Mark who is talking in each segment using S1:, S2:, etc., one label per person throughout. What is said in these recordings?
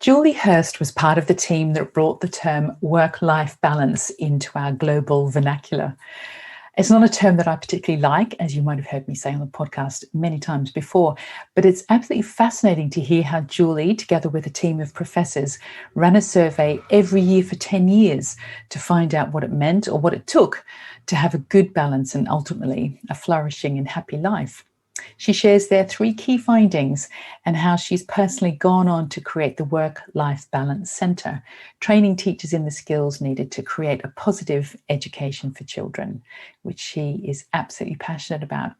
S1: Julie Hurst was part of the team that brought the term work-life balance into our global vernacular. It's not a term that I particularly like, as you might have heard me say on the podcast many times before, but it's absolutely fascinating to hear how Julie, together with a team of professors, ran a survey every year for 10 years to find out what it meant or what it took to have a good balance and ultimately a flourishing and happy life. She shares their 3 key findings and how she's personally gone on to create the Work-Life Balance Centre, training teachers in the skills needed to create a positive education for children, which she is absolutely passionate about.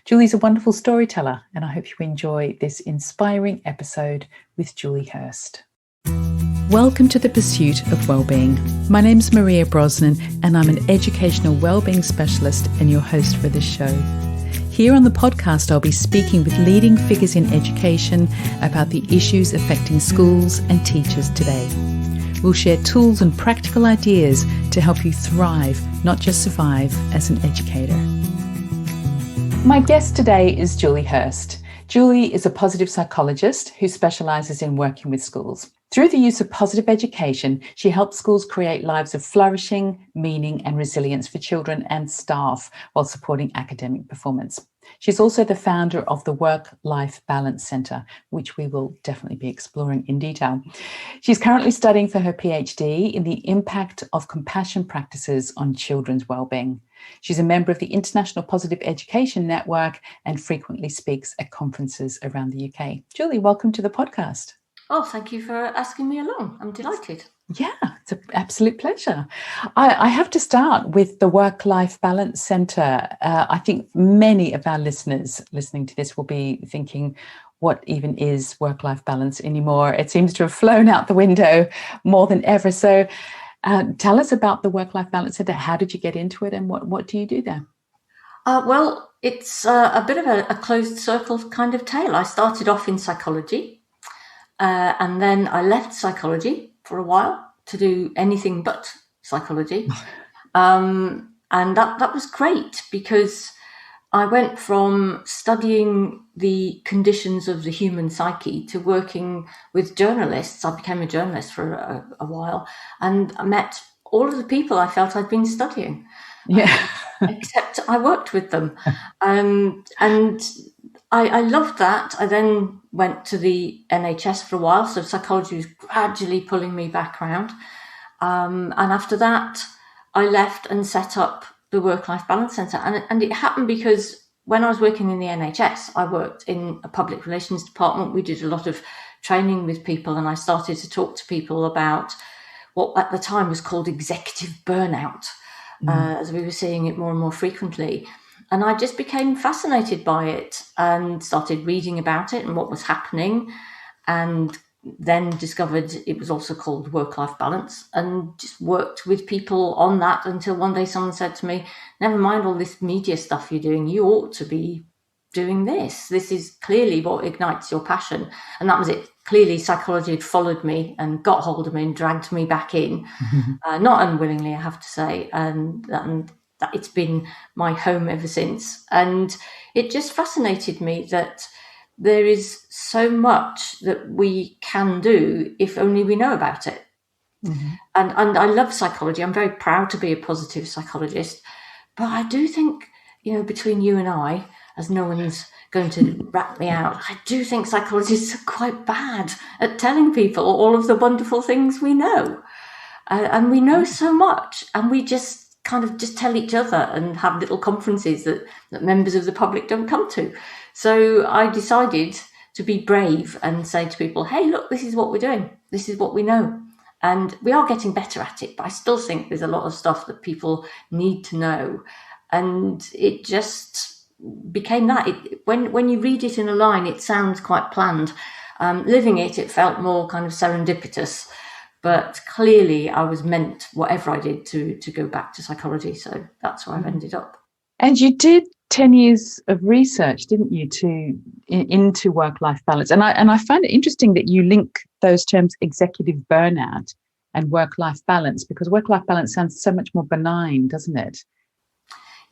S1: Julie's a wonderful storyteller, and I hope you enjoy this inspiring episode with Julie Hurst. Welcome to the pursuit of wellbeing. My name's Maria Brosnan, and I'm an educational wellbeing specialist and your host for this show. Here on the podcast, I'll be speaking with leading figures in education about the issues affecting schools and teachers today. We'll share tools and practical ideas to help you thrive, not just survive, as an educator. My guest today is Julie Hurst. Julie is a positive psychologist who specialises in working with schools. Through the use of positive education, she helps schools create lives of flourishing, meaning and resilience for children and staff while supporting academic performance. She's also the founder of the Work-Life Balance Centre, which we will definitely be exploring in detail. She's currently studying for her PhD in the impact of compassion practices on children's wellbeing. She's a member of the International Positive Education Network and frequently speaks at conferences around the UK. Julie, welcome to the podcast.
S2: Oh, thank you for asking me along. I'm delighted.
S1: Yeah, it's an absolute pleasure. I have to start with the Work-Life Balance Centre. I think many of our listeners listening to this will be thinking, what even is work-life balance anymore? It seems to have flown out the window more than ever. So tell us about the Work-Life Balance Centre. How did you get into it and what do you do there?
S2: Well, it's a bit of a closed circle kind of tale. I started off in psychology. And then I left psychology for a while to do anything but psychology. And that was great because I went from studying the conditions of the human psyche to working with journalists. I became a journalist for a while and I met all of the people I felt I'd been studying.
S1: Yeah.
S2: Except I worked with them. And I loved that. I then went to the NHS for a while, so psychology was gradually pulling me back around. And after that, I left and set up the Work-Life Balance Centre. And it happened because when I was working in the NHS, I worked in a public relations department. We did a lot of training with people, and I started to talk to people about what at the time was called executive burnout, as we were seeing it more and more frequently. And I just became fascinated by it and started reading about it and what was happening, and then discovered it was also called work-life balance, and just worked with people on that until one day someone said to me, never mind all this media stuff you're doing, you ought to be doing this. This is clearly what ignites your passion. And that was it. Clearly psychology had followed me and got hold of me and dragged me back in, not unwillingly, I have to say. And that it's been my home ever since. And it just fascinated me that there is so much that we can do if only we know about it. And I love psychology. I'm very proud to be a positive psychologist. But I do think, between you and I, as no one's going to rat me out, I do think psychologists are quite bad at telling people all of the wonderful things we know. And we know so much, and we just kind of just tell each other and have little conferences that members of the public don't come to. So I decided to be brave and say to people, hey, look, this is what we're doing. This is what we know. And we are getting better at it, but I still think there's a lot of stuff that people need to know. And it just became that. When you read it in a line, it sounds quite planned. Living it felt more kind of serendipitous. But clearly I was meant, whatever I did, to go back to psychology. So that's where I've ended up.
S1: And you did 10 years of research, didn't you, into work-life balance? And I find it interesting that you link those terms, executive burnout and work-life balance, because work-life balance sounds so much more benign, doesn't it?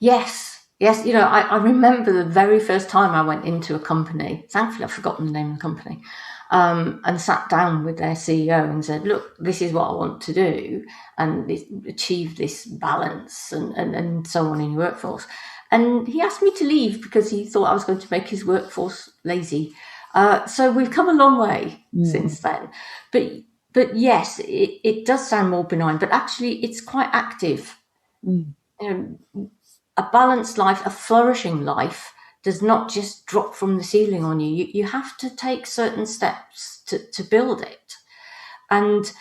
S2: Yes. I remember the very first time I went into a company. Thankfully, I've forgotten the name of the company. and sat down with their CEO and said, look, this is what I want to do and achieve this balance and so on in your workforce. And he asked me to leave because he thought I was going to make his workforce lazy. So we've come a long way since then. But yes, it does sound more benign, but actually it's quite active. A balanced life, a flourishing life, does not just drop from the ceiling on you. You have to take certain steps to build it. And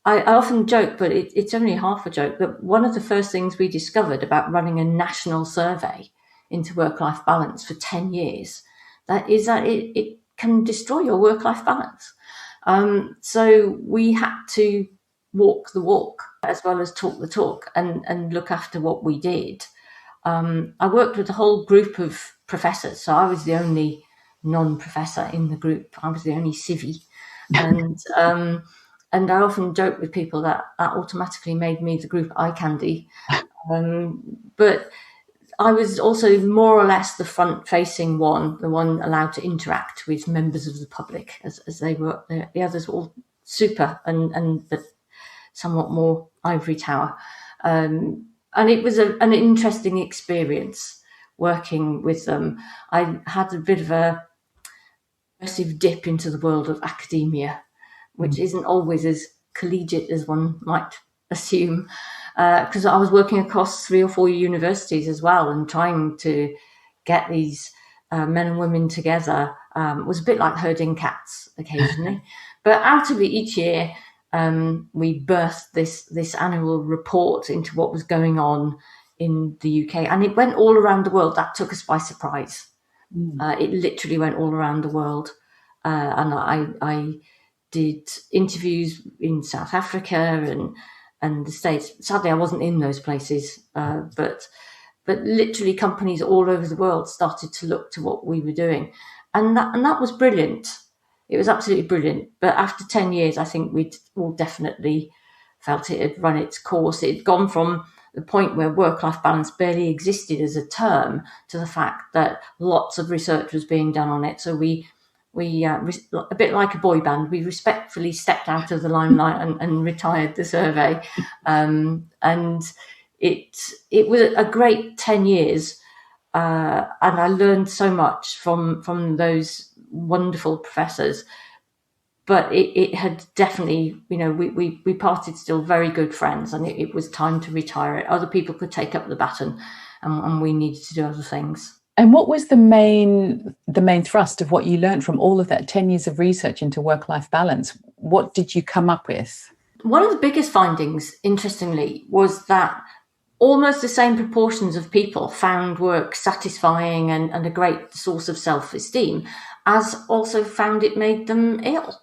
S2: I often joke, but it's only half a joke, that one of the first things we discovered about running a national survey into work-life balance for 10 years, that it can destroy your work-life balance. So we had to walk the walk as well as talk the talk and look after what we did. I worked with a whole group of professors, so I was the only non-professor in the group. I was the only civvy, and I often joke with people that automatically made me the group eye candy. But I was also more or less the front-facing one, the one allowed to interact with members of the public as they were. The others were all super and but somewhat more ivory tower. And it was an interesting experience working with them. I had a bit of a massive dip into the world of academia, which isn't always as collegiate as one might assume, because I was working across 3 or 4 universities as well and trying to get these men and women together. Was a bit like herding cats occasionally. But out of it each year, we birthed this annual report into what was going on in the UK, and it went all around the world. That took us by surprise. It literally went all around the world, and I did interviews in South Africa and the States. Sadly, I wasn't in those places, but literally companies all over the world started to look to what we were doing, and that was brilliant. It was absolutely brilliant. But after 10 years, I think we'd all definitely felt it had run its course. It had gone from the point where work-life balance barely existed as a term to the fact that lots of research was being done on it. So we a bit like a boy band, we respectfully stepped out of the limelight and retired the survey. And it was a great 10 years. And I learned so much from those wonderful professors, but it had definitely, we parted still very good friends, and it was time to retire it. Other people could take up the baton, and we needed to do other things.
S1: And what was the main thrust of what you learned from all of that 10 years of research into work-life balance? What did you come up with?
S2: One of the biggest findings, interestingly, was that almost the same proportions of people found work satisfying and a great source of self-esteem, as also found it made them ill.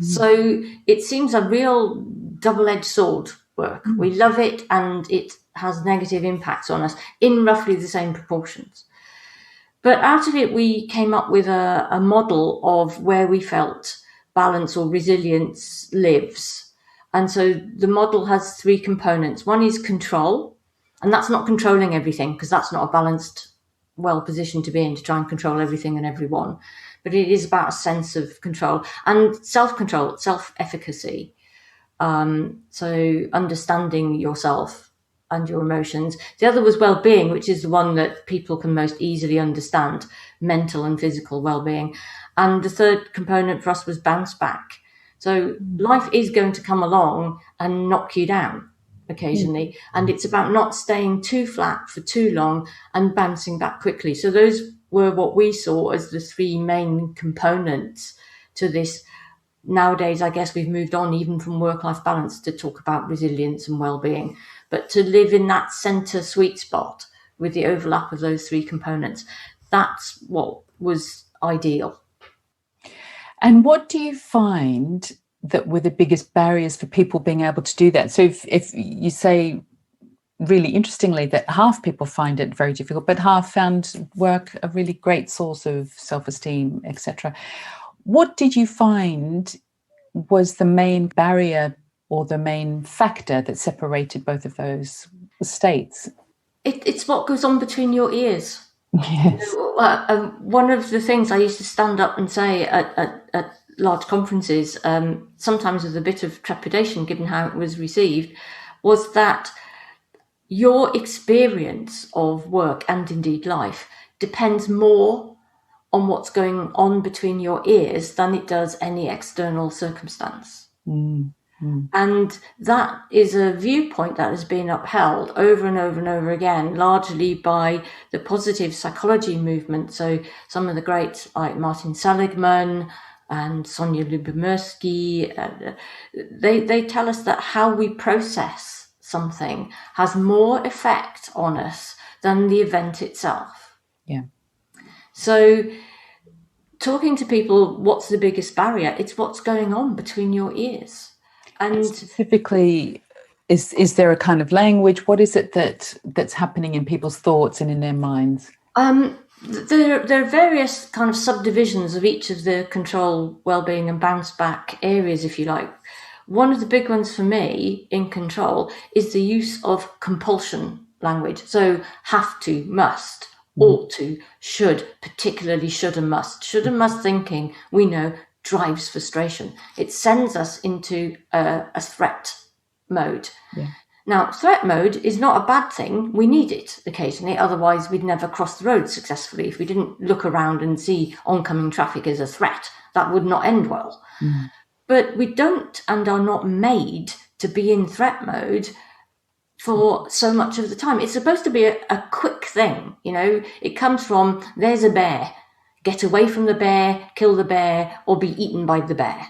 S2: So it seems a real double-edged sword, work. We love it, and it has negative impacts on us in roughly the same proportions. But out of it, we came up with a model of where we felt balance or resilience lives. And so the model has 3 components. One is control, and that's not controlling everything, because that's not a balanced, well position to be in, to try and control everything and everyone. But it is about a sense of control and self-control, self-efficacy. So understanding yourself and your emotions. The other was well-being, which is the one that people can most easily understand, mental and physical well-being. And the third component for us was bounce back. So life is going to come along and knock you down occasionally. And it's about not staying too flat for too long and bouncing back quickly. So those were what we saw as the 3 main components to this. Nowadays, I guess we've moved on even from work-life balance to talk about resilience and well-being, but to live in that centre sweet spot with the overlap of those 3 components, that's what was ideal.
S1: And what do you find that were the biggest barriers for people being able to do that? So if you say, really interestingly, that half people find it very difficult, but half found work a really great source of self-esteem, etc. What did you find was the main barrier or the main factor that separated both of those states?
S2: It's what goes on between your ears.
S1: Yes.
S2: One of the things I used to stand up and say at large conferences, sometimes with a bit of trepidation given how it was received, was that your experience of work and indeed life depends more on what's going on between your ears than it does any external circumstance. And that is a viewpoint that has been upheld over and over and over again, largely by the positive psychology movement. So some of the greats like Martin Seligman and Sonia Lyubomirsky, they tell us that how we process something has more effect on us than the event itself.
S1: Yeah.
S2: So talking to people, what's the biggest barrier? It's what's going on between your ears. And
S1: specifically, is there a kind of language? What is it that's happening in people's thoughts and in their minds?
S2: There are various kind of subdivisions of each of the control, well-being and bounce back areas, if you like. One of the big ones for me in control is the use of compulsion language. So have to, must, ought to, should, particularly should and must. Should and must thinking, we know, drives frustration. It sends us into a threat mode.
S1: Yeah.
S2: Now, threat mode is not a bad thing. We need it occasionally. Otherwise, we'd never cross the road successfully. If we didn't look around and see oncoming traffic as a threat, that would not end well. But we don't and are not made to be in threat mode for so much of the time. It's supposed to be a quick thing. You know, it comes from, there's a bear. Get away from the bear, kill the bear, or be eaten by the bear.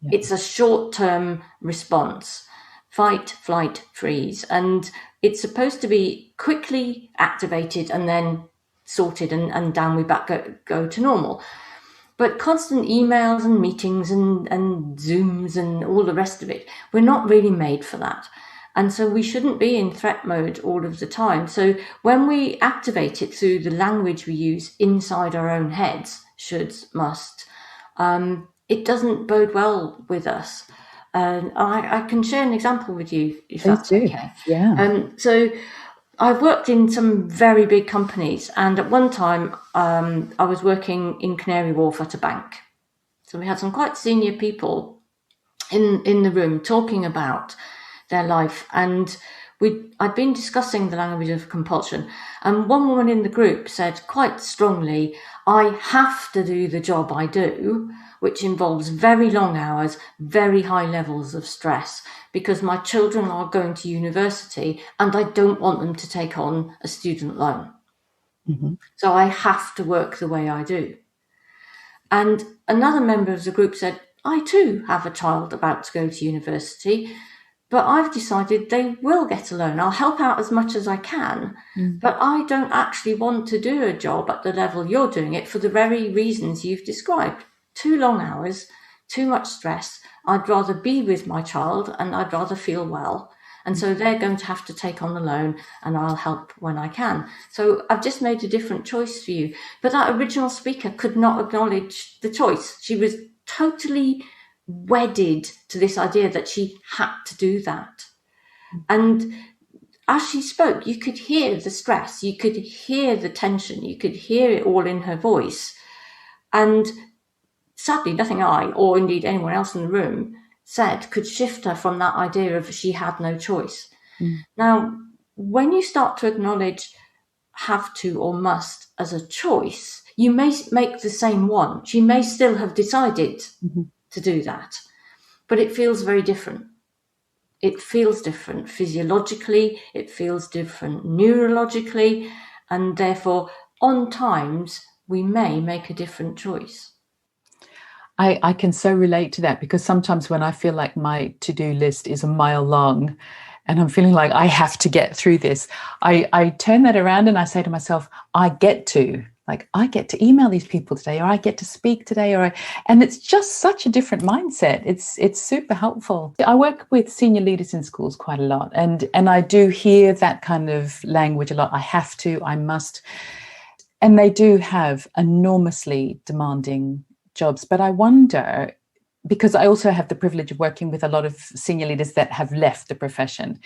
S2: Yeah. It's a short-term response. Fight, flight, freeze. And it's supposed to be quickly activated and then sorted and down we back go to normal. But constant emails and meetings and Zooms and all the rest of it, we're not really made for that. And so we shouldn't be in threat mode all of the time. So when we activate it through the language we use inside our own heads, shoulds, must, it doesn't bode well with us. I can share an example with you, if that's okay.
S1: Yeah.
S2: So I've worked in some very big companies, and at one time I was working in Canary Wharf at a bank. So we had some quite senior people in the room talking about their life, and I'd been discussing the language of compulsion, and one woman in the group said quite strongly, I have to do the job I do, which involves very long hours, very high levels of stress, because my children are going to university and I don't want them to take on a student loan. So I have to work the way I do. And another member of the group said, I too have a child about to go to university, but I've decided they will get a loan. I'll help out as much as I can, but I don't actually want to do a job at the level you're doing it for the very reasons you've described. Too long hours, too much stress. I'd rather be with my child and I'd rather feel well. And so they're going to have to take on the loan and I'll help when I can. So I've just made a different choice for you. But that original speaker could not acknowledge the choice. She was totally wedded to this idea that she had to do that. And as she spoke, you could hear the stress, you could hear the tension, you could hear it all in her voice. And sadly, nothing I, or indeed anyone else in the room, said could shift her from that idea of she had no choice. Now, when you start to acknowledge have to or must as a choice, you may make the same one. She may still have decided to do that, but it feels very different. It feels different physiologically, it feels different neurologically, and therefore, on times, we may make a different choice.
S1: I can so relate to that, because sometimes when I feel like my to-do list is a mile long and I'm feeling like I have to get through this, I turn that around and I say to myself, I get to email these people today, or I get to speak today, and it's just such a different mindset. It's super helpful. I work with senior leaders in schools quite a lot, and I do hear that kind of language a lot. I have to, I must, and they do have enormously demanding jobs. But I wonder, because I also have the privilege of working with a lot of senior leaders that have left the profession,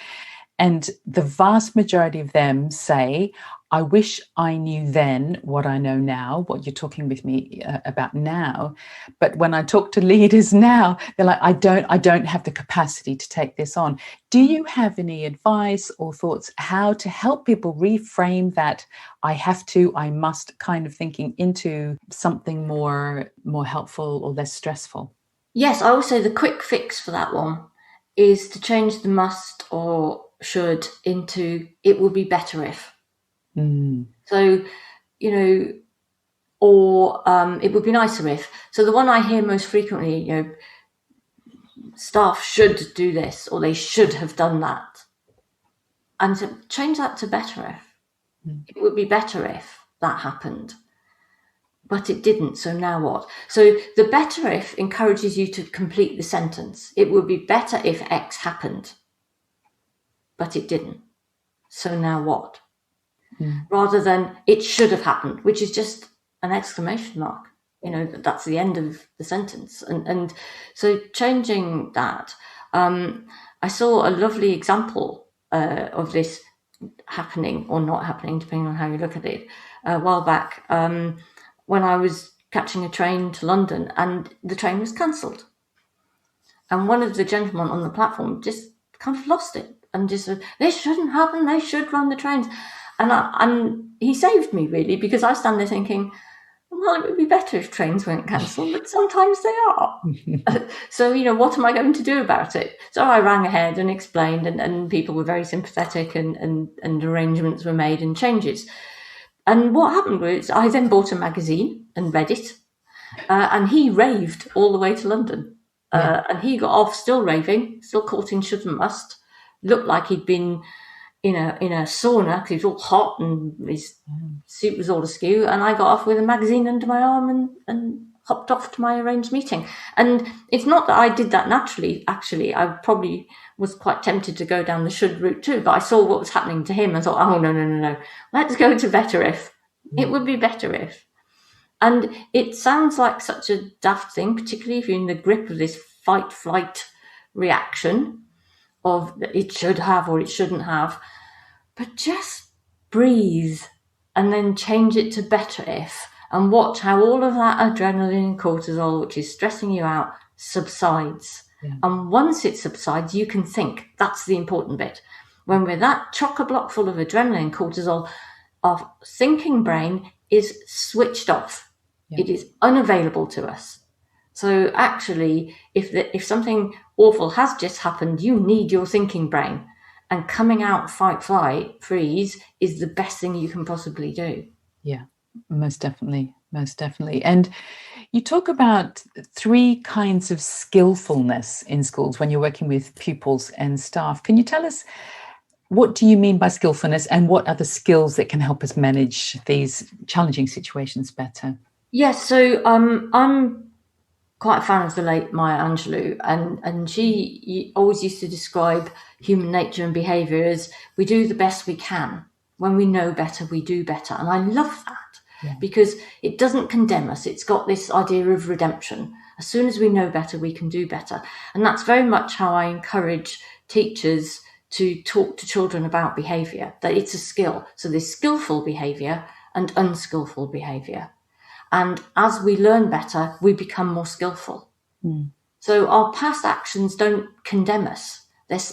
S1: And the vast majority of them say, I wish I knew then what I know now, what you're talking with me about now. But when I talk to leaders now, they're like, I don't have the capacity to take this on. Do you have any advice or thoughts how to help people reframe that I have to, I must kind of thinking into something more helpful or less stressful?
S2: Yes, I would say the quick fix for that one is to change the must or should into it would be better if. So, or it would be nicer if. So the one I hear most frequently, staff should do this or they should have done that. And to change that to better if. It would be better if that happened. But it didn't, so now what? So the better if encourages you to complete the sentence. It would be better if X happened, but it didn't. So now what? Rather than it should have happened, which is just an exclamation mark. That's the end of the sentence. And so changing that, I saw a lovely example of this happening or not happening, depending on how you look at it, a while back. When I was catching a train to London and the train was cancelled. And one of the gentlemen on the platform just kind of lost it and just said, this shouldn't happen, they should run the trains. And he saved me, really, because I stand there thinking, well, it would be better if trains weren't cancelled, but sometimes they are. So, what am I going to do about it? So I rang ahead and explained, and people were very sympathetic and arrangements were made and changes. And what happened was I then bought a magazine and read it. And he raved all the way to London. And he got off still raving, still caught in should and must. Looked like he'd been in a sauna because he was all hot and his suit was all askew. And I got off with a magazine under my arm and hopped off to my arranged meeting. And it's not that I did that naturally, actually. I probably was quite tempted to go down the should route too, but I saw what was happening to him and thought, oh, no. Let's go to better if. It would be better if. And it sounds like such a daft thing, particularly if you're in the grip of this fight-flight reaction of it should have or it shouldn't have. But just breathe and then change it to better if and watch how all of that adrenaline and cortisol, which is stressing you out, subsides. Yeah. And once it subsides, you can think. That's the important bit. When we're that chock-a-block full of adrenaline and cortisol, our thinking brain is switched off. Yeah. It is unavailable to us. So actually, if something awful has just happened, you need your thinking brain. And coming out fight, flight, freeze is the best thing you can possibly do.
S1: Yeah, most definitely. And you talk about 3 kinds of skillfulness in schools when you're working with pupils and staff. Can you tell us, what do you mean by skillfulness and what are the skills that can help us manage these challenging situations better?
S2: Yes, so I'm quite a fan of the late Maya Angelou, and she always used to describe human nature and behaviour as we do the best we can. When we know better, we do better. And I love that because it doesn't condemn us. It's got this idea of redemption. As soon as we know better, we can do better. And that's very much how I encourage teachers to talk to children about behaviour, that it's a skill. So there's skillful behaviour and unskillful behaviour. And as we learn better, we become more skillful. So our past actions don't condemn us.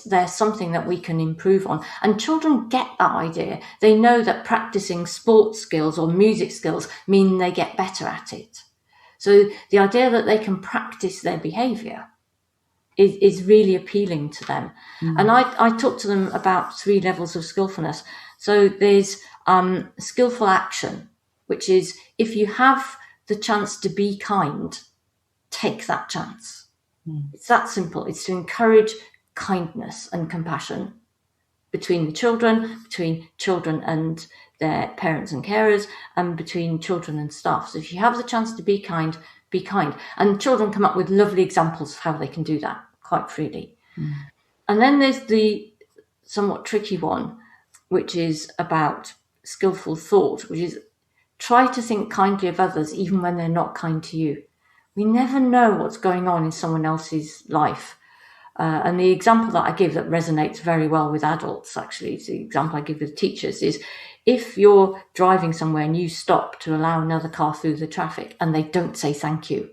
S2: They're something that we can improve on. And children get that idea. They know that practicing sports skills or music skills mean they get better at it. So the idea that they can practice their behaviour is really appealing to them. And I talk to them about 3 levels of skillfulness. So there's skillful action, which is if you have the chance to be kind, take that chance. It's that simple. It's to encourage kindness and compassion between children and their parents and carers, and between children and staff. So if you have the chance to be kind, be kind. And children come up with lovely examples of how they can do that quite freely. And then there's the somewhat tricky one, which is about skillful thought, which is try to think kindly of others even when they're not kind to you. We never know what's going on in someone else's life. And the example that I give that resonates very well with adults, actually, is the example I give with teachers, is if you're driving somewhere and you stop to allow another car through the traffic and they don't say thank you,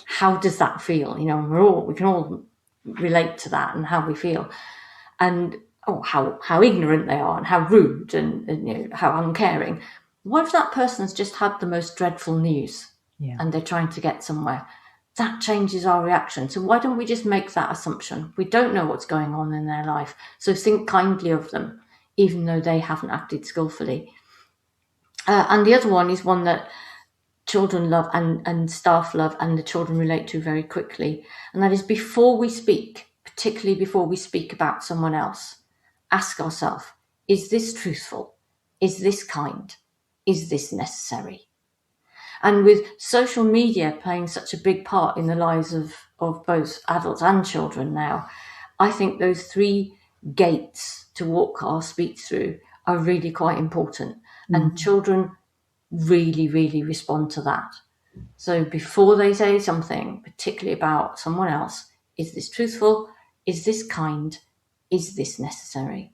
S2: how does that feel? You know, we can all relate to that and how we feel. And how ignorant they are and how rude and you know, how uncaring. What if that person's just had the most dreadful news and they're trying to get somewhere? That changes our reaction. So why don't we just make that assumption? We don't know what's going on in their life. So think kindly of them, even though they haven't acted skillfully. And the other one is one that children love and staff love and the children relate to very quickly. And that is, before we speak, particularly before we speak about someone else, ask ourselves, is this truthful? Is this kind? Is this necessary? And with social media playing such a big part in the lives of both adults and children now, I think those 3 gates to walk or speak through are really quite important. And children really, really respond to that. So before they say something, particularly about someone else, is this truthful? Is this kind? Is this necessary?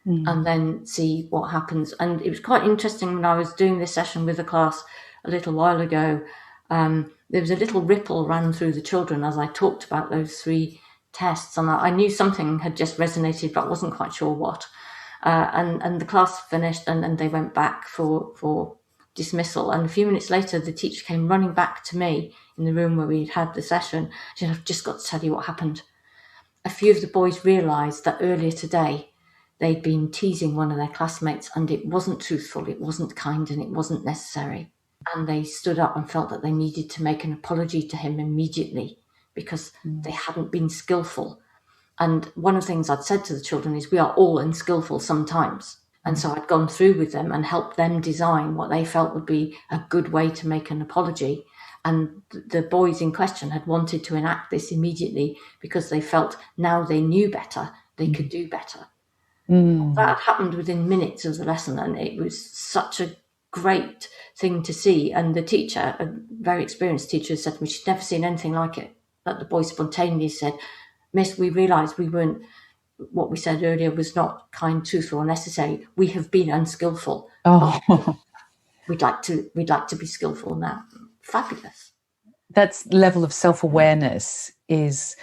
S2: And then see what happens. And it was quite interesting when I was doing this session with the class a little while ago. There was a little ripple ran through the children as I talked about those 3 tests. And I knew something had just resonated, but I wasn't quite sure what. And the class finished and they went back for dismissal. And a few minutes later, the teacher came running back to me in the room where we'd had the session. She said, I've just got to tell you what happened. A few of the boys realised that earlier today, they'd been teasing one of their classmates and it wasn't truthful, it wasn't kind, and it wasn't necessary. And they stood up and felt that they needed to make an apology to him immediately because they hadn't been skillful. And one of the things I'd said to the children is we are all unskillful sometimes. And so I'd gone through with them and helped them design what they felt would be a good way to make an apology. And the boys in question had wanted to enact this immediately because they felt now they knew better, they could do better. That happened within minutes of the lesson, and it was such a great thing to see. And the teacher, a very experienced teacher, said to me she'd never seen anything like it. That the boy spontaneously said, Miss, we realised we weren't, what we said earlier was not kind, truthful, or necessary. We have been unskillful. We'd like to be skillful now. Fabulous.
S1: That level of self-awareness is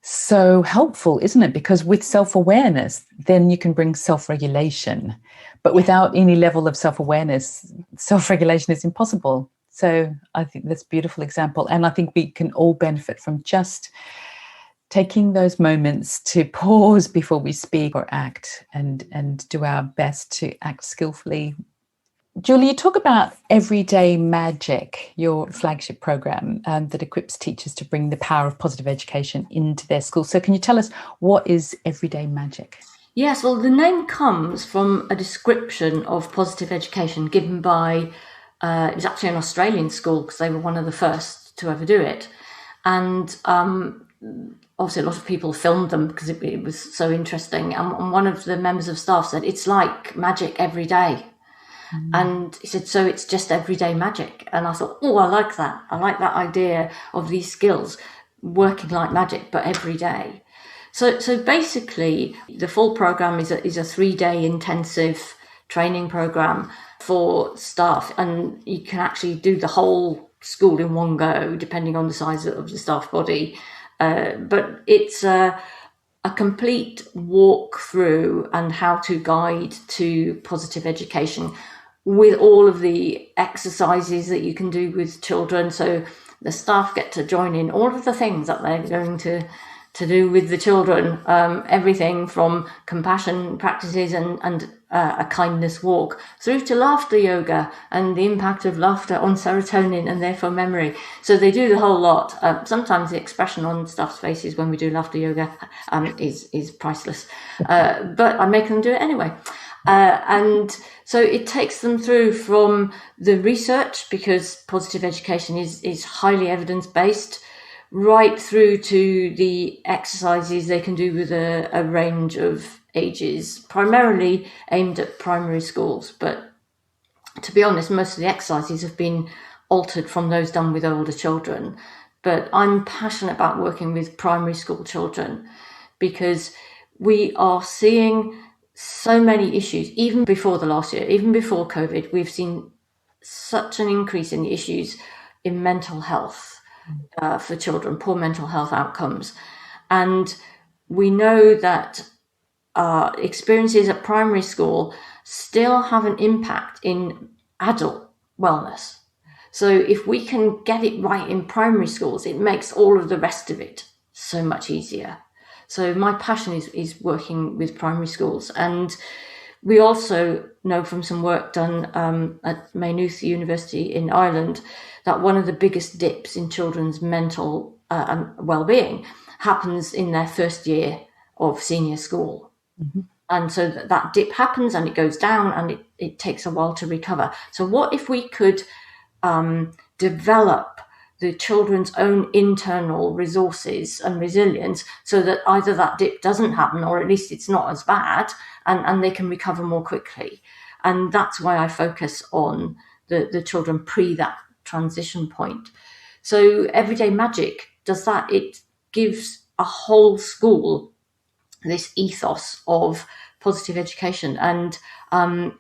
S1: so helpful, isn't it? Because with self-awareness, then you can bring self-regulation. But without any level of self-awareness, self-regulation is impossible. So I think that's a beautiful example. And I think we can all benefit from just taking those moments to pause before we speak or act and do our best to act skillfully. Julie, you talk about Everyday Magic, your flagship program that equips teachers to bring the power of positive education into their schools. So can you tell us, what is Everyday Magic?
S2: Yes, well, the name comes from a description of positive education given by, it was actually an Australian school because they were one of the first to ever do it. And obviously a lot of people filmed them because it was so interesting. And one of the members of staff said, it's like magic every day. And he said, so it's just everyday magic. And I thought, oh, I like that. I like that idea of these skills working like magic, but every day. So basically, the full program is a 3-day intensive training program for staff. And you can actually do the whole school in one go, depending on the size of the staff body. But it's a complete walk through and how-to guide to positive education, with all of the exercises that you can do with children. So the staff get to join in all of the things that they're going to do with the children, everything from compassion practices and a kindness walk through to laughter yoga and the impact of laughter on serotonin and therefore memory. So they do the whole lot. Sometimes the expression on staff's faces when we do laughter yoga is priceless, but I make them do it anyway. And so it takes them through from the research, because positive education is highly evidence-based, right through to the exercises they can do with a range of ages, primarily aimed at primary schools. But to be honest, most of the exercises have been altered from those done with older children but I'm passionate about working with primary school children because we are seeing so many issues. Even before the last year, even before COVID, we've seen such an increase in the issues in mental health for children, poor mental health outcomes. And we know that experiences at primary school still have an impact in adult wellness. So if we can get it right in primary schools, it makes all of the rest of it so much easier. So my passion is working with primary schools. And we also know from some work done at Maynooth University in Ireland that one of the biggest dips in children's mental well-being happens in their first year of senior school. Mm-hmm. And so that dip happens and it goes down and it takes a while to recover. So what if we could develop the children's own internal resources and resilience so that either that dip doesn't happen or at least it's not as bad and they can recover more quickly. And that's why I focus on the children pre that transition point. So Everyday Magic does that. It gives a whole school this ethos of positive education. And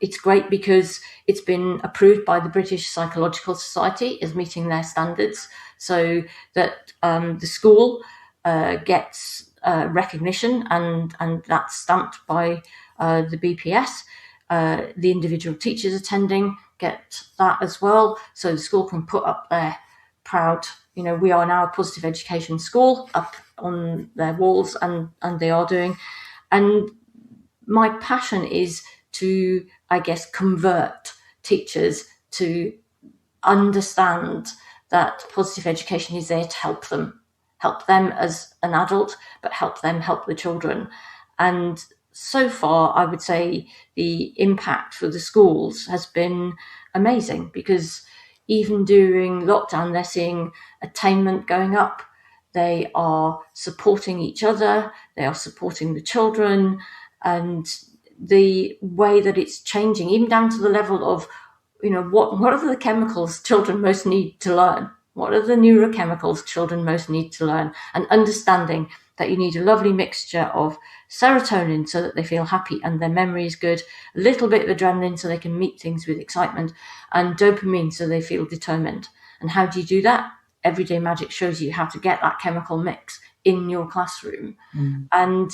S2: it's great because it's been approved by the British Psychological Society as meeting their standards, so that the school gets recognition and that's stamped by the BPS. The individual teachers attending get that as well, so the school can put up their proud, we are now a positive education school up on their walls, and they are doing. And my passion is to, I guess, convert teachers to understand that positive education is there to help them as an adult, but help them help the children. And so far, I would say the impact for the schools has been amazing, because even during lockdown, they're seeing attainment going up. They are supporting each other. They are supporting the children. And the way that it's changing, even down to the level of, what are the chemicals children most need to learn? What are the neurochemicals children most need to learn? And understanding that you need a lovely mixture of serotonin so that they feel happy and their memory is good, a little bit of adrenaline so they can meet things with excitement, and dopamine so they feel determined. And how do you do that? Everyday Magic shows you how to get that chemical mix in your classroom and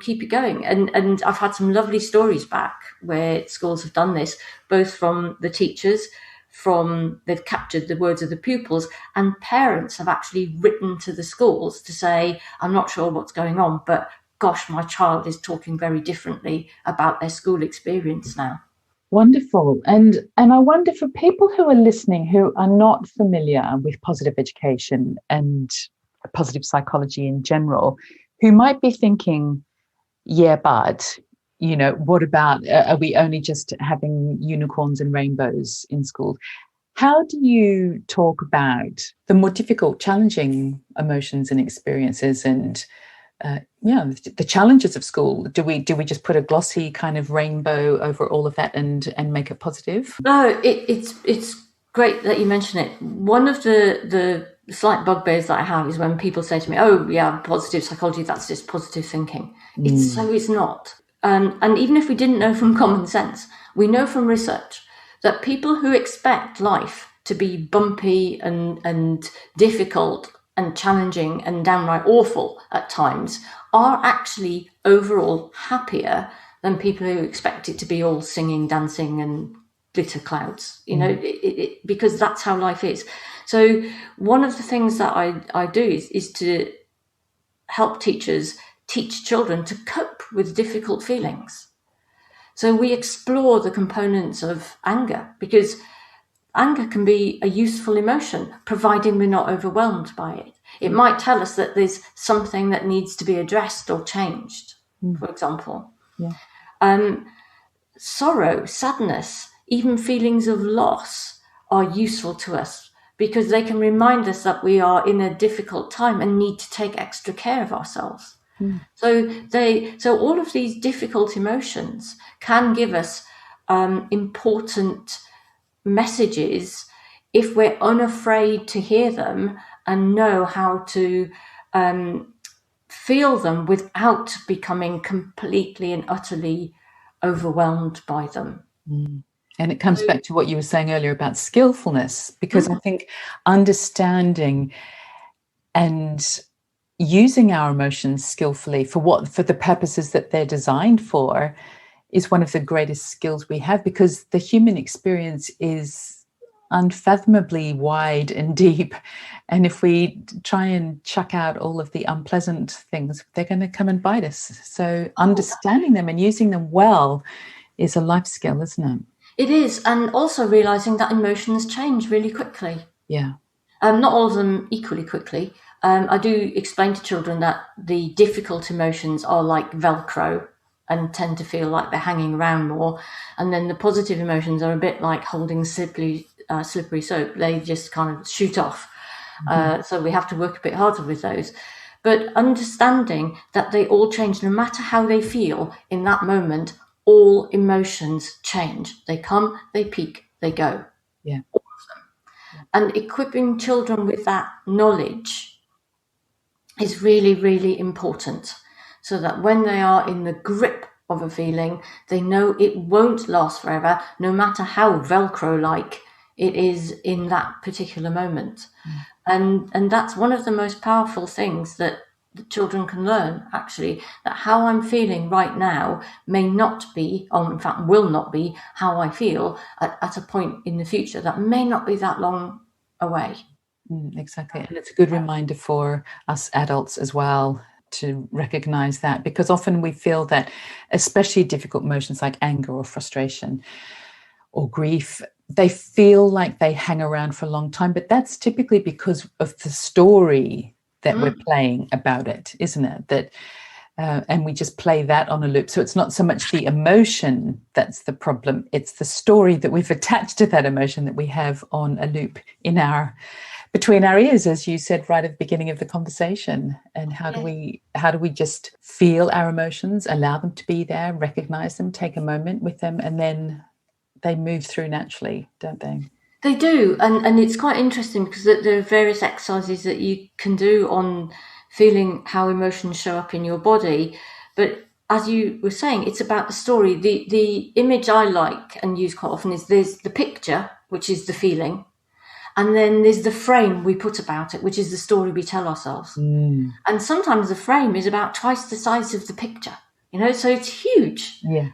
S2: keep it going. And I've had some lovely stories back where schools have done this, both from the teachers, they've captured the words of the pupils, and parents have actually written to the schools to say, I'm not sure what's going on, but gosh, my child is talking very differently about their school experience now.
S1: Wonderful. And I wonder, for people who are listening who are not familiar with positive education and positive psychology in general, who might be thinking, yeah, but, what about, are we only just having unicorns and rainbows in school? How do you talk about the more difficult, challenging emotions and experiences and the challenges of school? Do we just put a glossy kind of rainbow over all of that and make it positive?
S2: No, it's great that you mention it. One of the slight bugbears that I have is when people say to me, "Oh, yeah, positive psychology, that's just positive thinking." It's not. And even if we didn't know from common sense, we know from research that people who expect life to be bumpy and difficult and challenging and downright awful at times are actually overall happier than people who expect it to be all singing, dancing and glitter clouds, because that's how life is. So one of the things that I do is to help teachers teach children to cope with difficult feelings. So we explore the components of anger, because anger can be a useful emotion, providing we're not overwhelmed by it. It might tell us that there's something that needs to be addressed or changed, for example. Yeah. Sorrow, sadness, even feelings of loss are useful to us, because they can remind us that we are in a difficult time and need to take extra care of ourselves. So all of these difficult emotions can give us important messages if we're unafraid to hear them and know how to feel them without becoming completely and utterly overwhelmed by them.
S1: And it comes back to what you were saying earlier about skillfulness, because I think understanding and using our emotions skillfully for the purposes that they're designed for is one of the greatest skills we have, because the human experience is unfathomably wide and deep. And if we try and chuck out all of the unpleasant things, they're going to come and bite us. So understanding them and using them well is a life skill, isn't it?
S2: It is. And also realizing that emotions change really quickly.
S1: Yeah.
S2: Not all of them equally quickly. I do explain to children that the difficult emotions are like Velcro and tend to feel like they're hanging around more. And then the positive emotions are a bit like holding slippery soap. They just kind of shoot off. So we have to work a bit harder with those. But understanding that they all change, no matter how they feel in that moment, all emotions change. They come, they peak, they go.
S1: Yeah.
S2: All of them. Yeah. And equipping children with that knowledge is really, really important, so that when they are in the grip of a feeling, they know it won't last forever, no matter how Velcro-like it is in that particular moment. And that's one of the most powerful things that the children can learn, actually, that how I'm feeling right now may not be, or in fact will not be, how I feel at a point in the future that may not be that long away.
S1: Exactly. And it's a good reminder for us adults as well to recognize that, because often we feel that, especially difficult emotions like anger or frustration or grief, they feel like they hang around for a long time, but that's typically because of the story that we're playing about it, isn't it? That and we just play that on a loop. So it's not so much the emotion that's the problem, it's the story that we've attached to that emotion that we have on a loop between our ears, as you said right at the beginning of the conversation. And how do we just feel our emotions, allow them to be there, recognize them, take a moment with them, and then they move through naturally, don't they?
S2: They do. And it's quite interesting because there are various exercises that you can do on feeling how emotions show up in your body. But as you were saying, it's about the story. The image I like and use quite often is there's the picture, which is the feeling. And then there's the frame we put about it, which is the story we tell ourselves. And sometimes the frame is about twice the size of the picture, so it's huge.
S1: Yeah.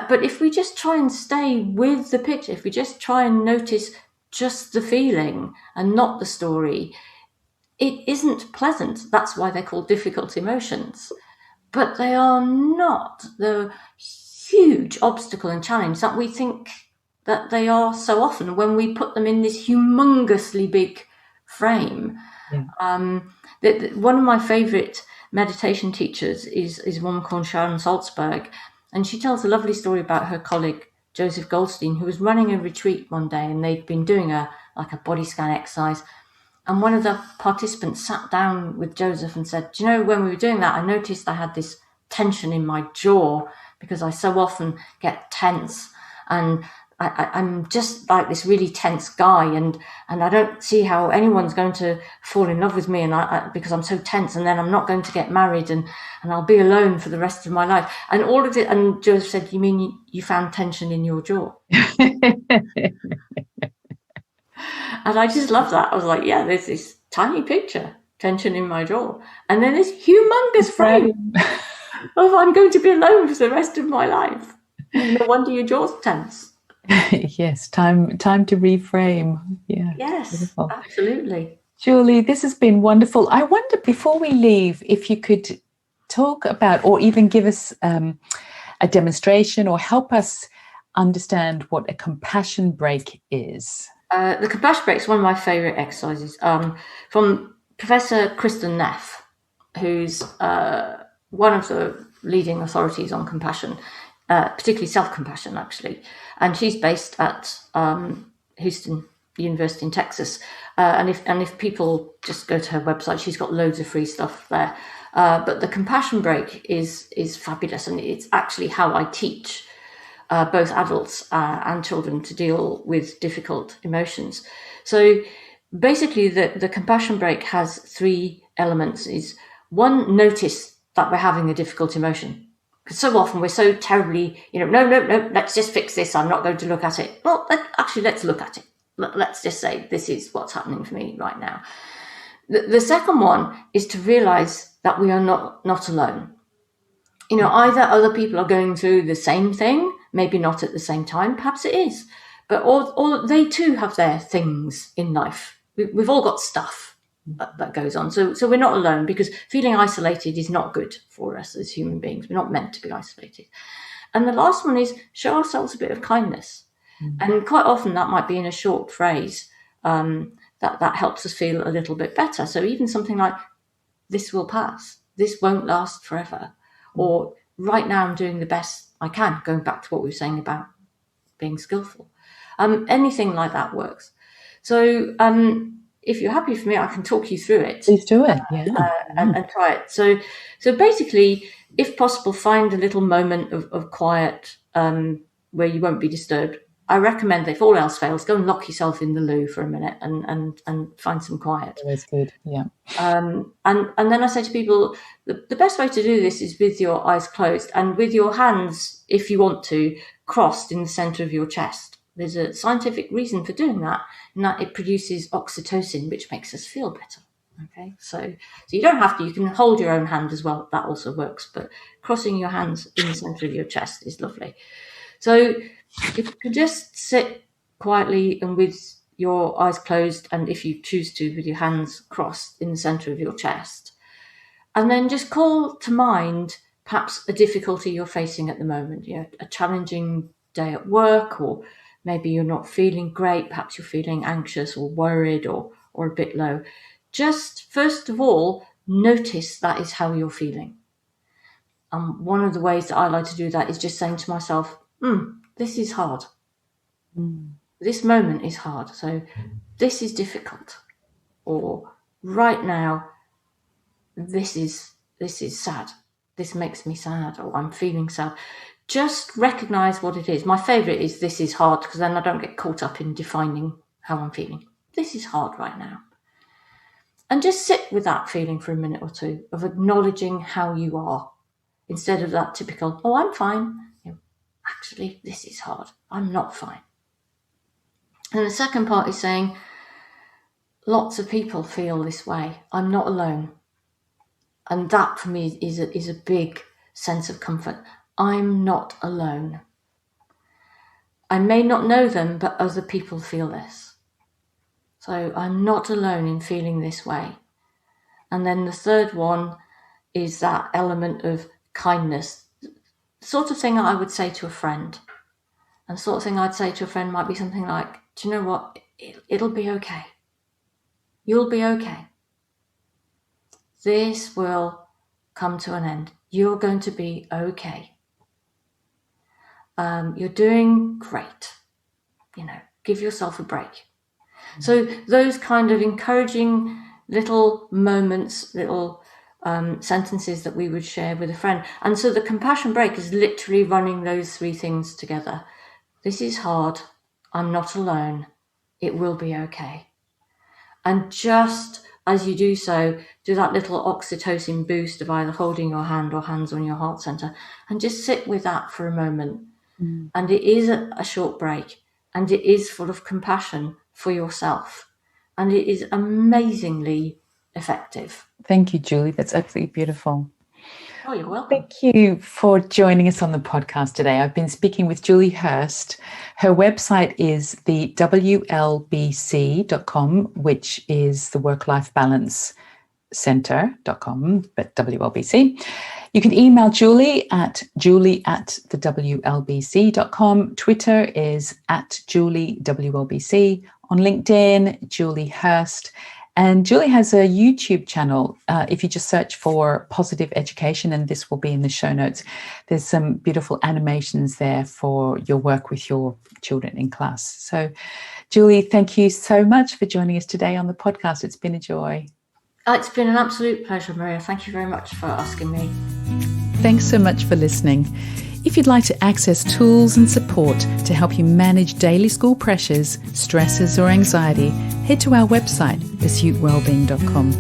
S2: But if we just try and stay with the picture, if we just try and notice just the feeling and not the story, it isn't pleasant. That's why they're called difficult emotions. But they are not the huge obstacle and challenge that we think that they are so often when we put them in this humongously big frame.
S1: Yeah.
S2: One of my favourite meditation teachers is a woman called Sharon Salzberg, and she tells a lovely story about her colleague Joseph Goldstein, who was running a retreat one day, and they'd been doing a body scan exercise, and one of the participants sat down with Joseph and said, "Do you know, when we were doing that, I noticed I had this tension in my jaw because I so often get tense, and I'm just like this really tense guy, and I don't see how anyone's going to fall in love with me, and because I'm so tense, and then I'm not going to get married, and I'll be alone for the rest of my life." And all of it. And Joseph said, "You mean you found tension in your jaw?" And I just love that. I was like, yeah, there's this tiny picture, tension in my jaw, and then this humongous frame of I'm going to be alone for the rest of my life. No wonder your jaw's tense.
S1: Yes, time to reframe. Yeah.
S2: Yes,
S1: beautiful.
S2: Absolutely.
S1: Julie, this has been wonderful. I wonder, before we leave, if you could talk about, or even give us a demonstration or help us understand what a compassion break is.
S2: The compassion break is one of my favourite exercises from Professor Kristen Neff, who's one of the leading authorities on compassion, particularly self-compassion, actually. And she's based at Houston University in Texas. And if people just go to her website, she's got loads of free stuff there. But the compassion break is fabulous, and it's actually how I teach both adults and children to deal with difficult emotions. So basically the compassion break has 3 elements. Is one, notice that we're having a difficult emotion. Because so often we're so terribly, no, let's just fix this. I'm not going to look at it. Well, let's look at it. Let's just say this is what's happening for me right now. The second one is to realize that we are not alone. Either other people are going through the same thing, maybe not at the same time, perhaps it is, but or they too have their things in life. We've all got stuff that goes on. So we're not alone, because feeling isolated is not good for us as human beings. We're not meant to be isolated. And the last one is show ourselves a bit of kindness. And quite often that might be in a short phrase that helps us feel a little bit better. So even something like, this will pass, this won't last forever, or right now I'm doing the best I can, going back to what we were saying about being skillful. Anything like that works. So if you're happy for me, I can talk you through it.
S1: Please do it,
S2: and try it. So basically, if possible, find a little moment of quiet where you won't be disturbed. I recommend that if all else fails, go and lock yourself in the loo for a minute and find some quiet.
S1: That's good, yeah.
S2: And then I say to people, the best way to do this is with your eyes closed and with your hands, if you want to, crossed in the centre of your chest. There's a scientific reason for doing that, and that it produces oxytocin, which makes us feel better. Okay, so you don't have to. You can hold your own hand as well. That also works. But crossing your hands in the centre of your chest is lovely. So if you could just sit quietly and with your eyes closed, and if you choose to, with your hands crossed in the centre of your chest, and then just call to mind perhaps a difficulty you're facing at the moment. A challenging day at work, or maybe you're not feeling great. Perhaps you're feeling anxious or worried or a bit low. Just first of all, notice that is how you're feeling. One of the ways that I like to do that is just saying to myself, this is hard. This moment is hard. So this is difficult. Or right now, this is sad. This makes me sad, or I'm feeling sad. Just recognize what it is. My favorite is this is hard, because then I don't get caught up in defining how I'm feeling. This is hard right now. And just sit with that feeling for a minute or two of acknowledging how you are, instead of that typical, oh, I'm fine. Actually, this is hard. I'm not fine. And the second part is saying, lots of people feel this way. I'm not alone. And that for me is a big sense of comfort. I'm not alone. I may not know them, but other people feel this. So I'm not alone in feeling this way. And then the third one is that element of kindness. The sort of thing that I would say to a friend. And the sort of thing I'd say to a friend might be something like, do you know what? It'll be okay. You'll be okay. This will come to an end. You're going to be okay. You're doing great. Give yourself a break. So those kind of encouraging little moments, little sentences that we would share with a friend. And so the compassion break is literally running those 3 things together. This is hard. I'm not alone. It will be okay. And just as you do so, do that little oxytocin boost of either holding your hand or hands on your heart center, and just sit with that for a moment. And it is a short break, and it is full of compassion for yourself, and it is amazingly effective.
S1: Thank you, Julie. That's absolutely beautiful.
S2: Oh, you're welcome.
S1: Thank you for joining us on the podcast today. I've been speaking with Julie Hurst. Her website is the WLBC.com, which is the Work-Life Balance Center.com, but WLBC. You can email Julie at thewlbc.com. Twitter is at JulieWLBC. On LinkedIn, Julie Hurst. And Julie has a YouTube channel. If you just search for Positive Education, and this will be in the show notes, there's some beautiful animations there for your work with your children in class. So, Julie, thank you so much for joining us today on the podcast. It's been a joy.
S2: It's been an absolute pleasure, Maria. Thank you very much for asking me.
S1: Thanks so much for listening. If you'd like to access tools and support to help you manage daily school pressures, stresses or anxiety, head to our website, pursuitwellbeing.com.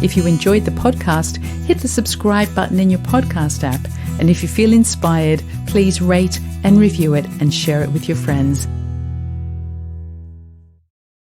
S1: If you enjoyed the podcast, hit the subscribe button in your podcast app. And if you feel inspired, please rate and review it and share it with your friends.